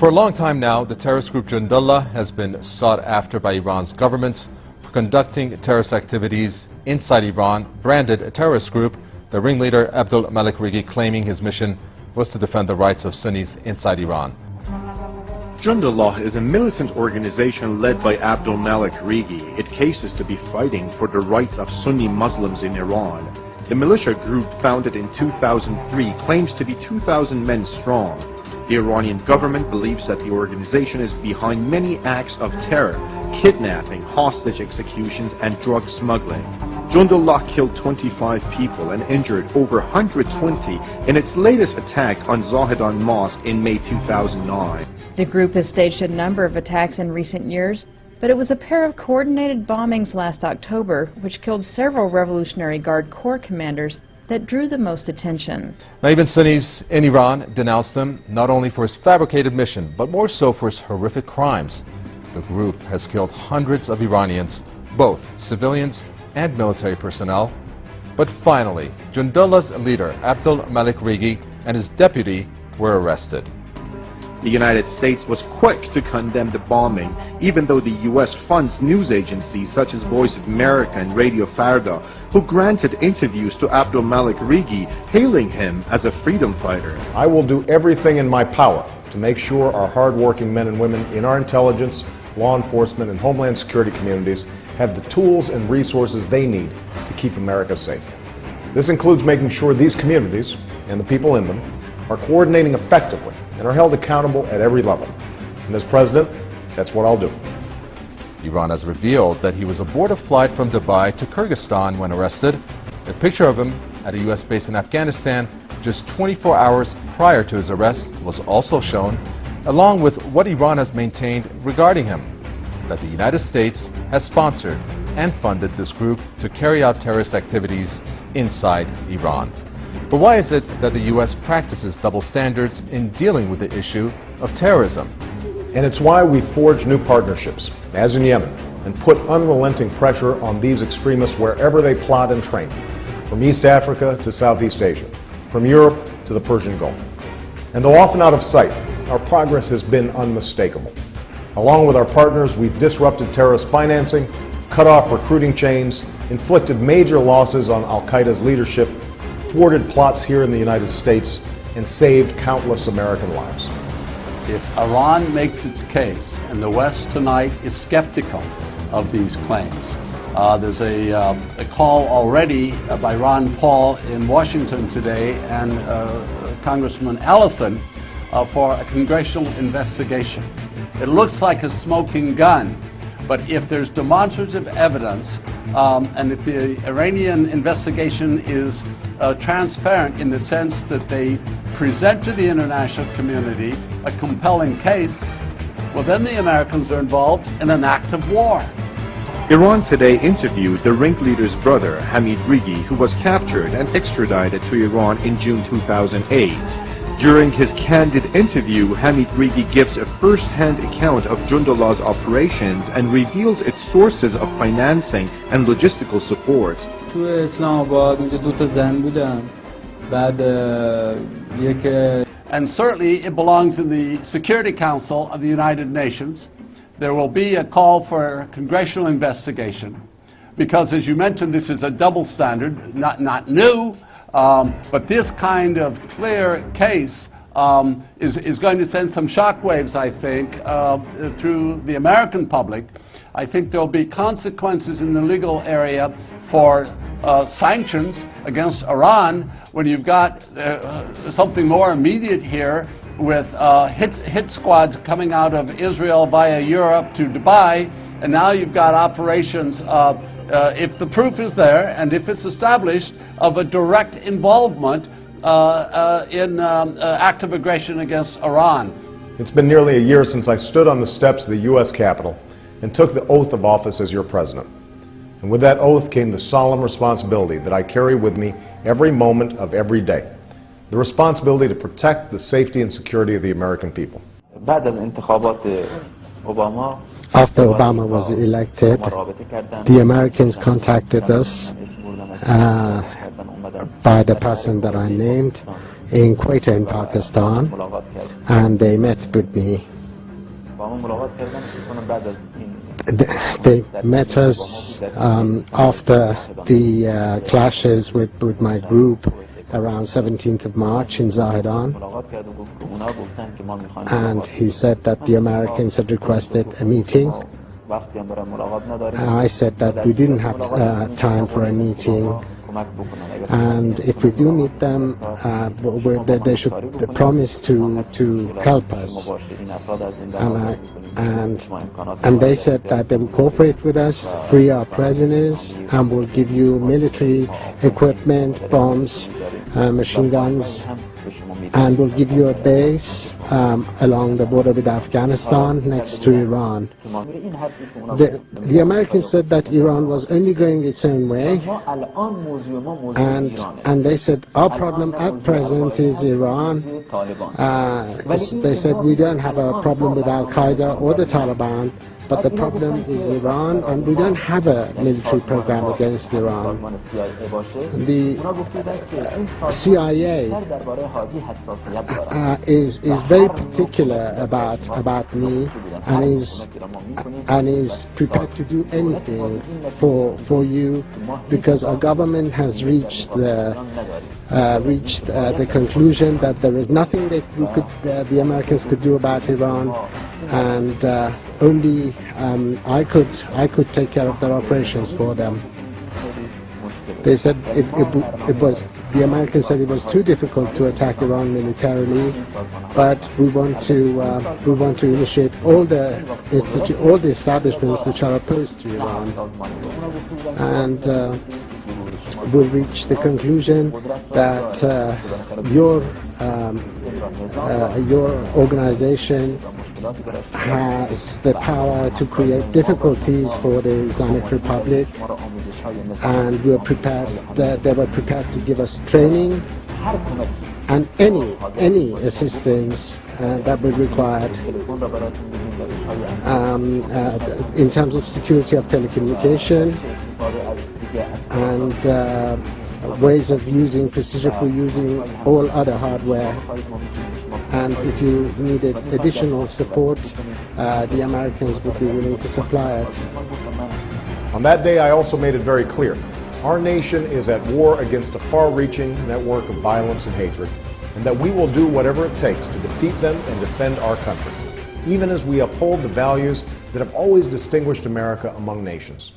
For a long time now, the terrorist group Jundullah has been sought after by Iran's government for conducting terrorist activities inside Iran, branded a terrorist group, the ringleader AbdolMalek Rigi claiming his mission was to defend the rights of Sunnis inside Iran. Jundullah is a militant organization led by AbdolMalek Rigi. It cases to be fighting for the rights of Sunni Muslims in Iran. The militia group, founded in 2003, claims to be 2,000 men strong. The Iranian government believes that the organization is behind many acts of terror, kidnapping, hostage executions, and drug smuggling. Jundullah killed 25 people and injured over 120 in its latest attack on Zahedan Mosque in May 2009. The group has staged a number of attacks in recent years, but it was a pair of coordinated bombings last October which killed several Revolutionary Guard Corps commanders that drew the most attention. Now, even Sunnis in Iran denounced him not only for his fabricated mission, but more so for his horrific crimes. The group has killed hundreds of Iranians, both civilians and military personnel. But finally, Jundullah's leader, AbdolMalek Rigi, and his deputy were arrested. The United States was quick to condemn the bombing, even though the U.S. funds news agencies such as Voice of America and Radio Farda, who granted interviews to AbdolMalek Rigi, hailing him as a freedom fighter. I will do everything in my power to make sure our hardworking men and women in our intelligence, law enforcement, and homeland security communities have the tools and resources they need to keep America safe. This includes making sure these communities and the people in them are coordinating effectively and are held accountable at every level. And as president, that's what I'll do. Iran has revealed that he was aboard a flight from Dubai to Kyrgyzstan when arrested. A picture of him at a U.S. base in Afghanistan just 24 hours prior to his arrest was also shown, along with what Iran has maintained regarding him, that the United States has sponsored and funded this group to carry out terrorist activities inside Iran. But why is it that the U.S. practices double standards in dealing with the issue of terrorism? And it's why we forge new partnerships, as in Yemen, and put unrelenting pressure on these extremists wherever they plot and train, from East Africa to Southeast Asia, from Europe to the Persian Gulf. And though often out of sight, our progress has been unmistakable. Along with our partners, we've disrupted terrorist financing, cut off recruiting chains, inflicted major losses on al-Qaeda's leadership, thwarted plots here in the United States, and saved countless American lives. If Iran makes its case, and the West tonight is skeptical of these claims, there's a call already by Ron Paul in Washington today and Congressman Ellison for a congressional investigation. It looks like a smoking gun, but if there's demonstrative evidence and if the Iranian investigation is transparent in the sense that they present to the international community a compelling case, well, then the Americans are involved in an act of war. Iran today interviewed the ringleader's brother, Hamid Rigi, who was captured and extradited to Iran in June 2008. During his candid interview, Hamid Rigi gives a first-hand account of Jundullah's operations and reveals its sources of financing and logistical support. And certainly it belongs in the Security Council of the United Nations. There will be a call for a congressional investigation because, as you mentioned, this is a double standard, not new, but this kind of clear case is going to send some shockwaves, I think, through the American public. I think there will be consequences in the legal area for sanctions against Iran when you've got something more immediate here with hit squads coming out of Israel via Europe to Dubai, and now you've got operations, if the proof is there and if it's established, of a direct involvement in active aggression against Iran. It's been nearly a year since I stood on the steps of the U.S. Capitol and took the oath of office as your president. And with that oath came the solemn responsibility that I carry with me every moment of every day. The responsibility to protect the safety and security of the American people. After Obama was elected, the Americans contacted us by the person that I named in Quetta in Pakistan, and they met with me They met us after the clashes with my group around 17th of March in Zahedan, and he said that the Americans had requested a meeting. I said that we didn't have time for a meeting, and if we do meet them, they should promise to help us. And they said that they will cooperate with us, free our prisoners, and will give you military equipment, bombs, machine guns, and will give you a base along the border with Afghanistan next to Iran. The Americans said that Iran was only going its own way, and they said our problem at present is Iran. They said we don't have a problem with Al-Qaeda or the Taliban, but the problem is Iran, and we don't have a military program against Iran. The CIA is very particular about me, and is prepared to do anything for you, because our government has reached the conclusion that there is nothing that the Americans could do about Iran, and only I could take care of their operations for them. They said the Americans said it was too difficult to attack Iran militarily, but we want to initiate all the establishments which are opposed to Iran, and we'll reach the conclusion that your organization has the power to create difficulties for the Islamic Republic, and they were prepared to give us training and any assistance that we required in terms of security of telecommunication and ways of using procedure for using all other hardware. And if you needed additional support, the Americans would be willing to supply it. On that day, I also made it very clear. Our nation is at war against a far-reaching network of violence and hatred, and that we will do whatever it takes to defeat them and defend our country, even as we uphold the values that have always distinguished America among nations.